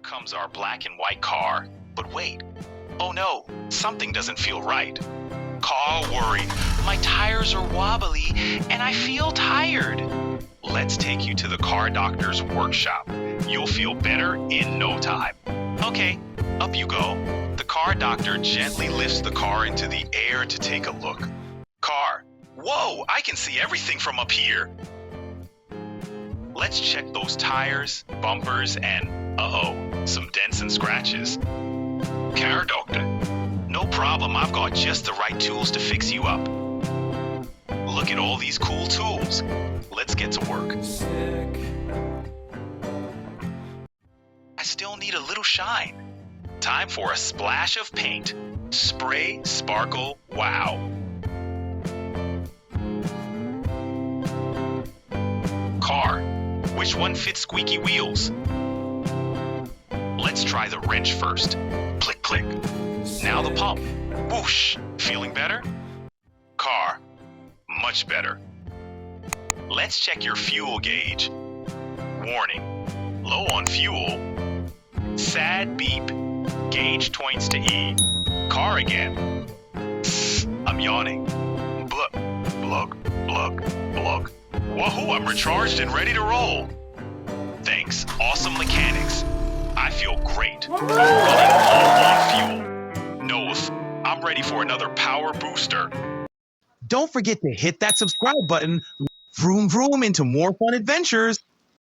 comes our black and white car. But wait. Oh no, something doesn't feel right. Car worried. My tires are wobbly and I feel tired. Let's take you to the car doctor's workshop. You'll feel better in no time. Okay, up you go. The car doctor gently lifts the car into the air to take a look. Car. Whoa, I can see everything from up here. Let's check those tires, bumpers, and some dents and scratches. Car doctor. No problem, I've got just the right tools to fix you up. Look at all these cool tools. Let's get to work. I still need a little shine. Time for a splash of paint. Spray, sparkle, wow. Car. Which one fits squeaky wheels? Let's try the wrench first. Click, click. Now the pump. Whoosh. Feeling better? Car. Much better. Let's check your fuel gauge. Warning. Low on fuel. Sad beep. Gauge points to E. Car again. I'm yawning. Blug, blug, blug, blug. Wahoo, I'm recharged and ready to roll. Thanks, awesome mechanics. I feel great. I'm running low on fuel. Noth, I'm ready for another power booster. Don't forget to hit that subscribe button. Vroom vroom into more fun adventures.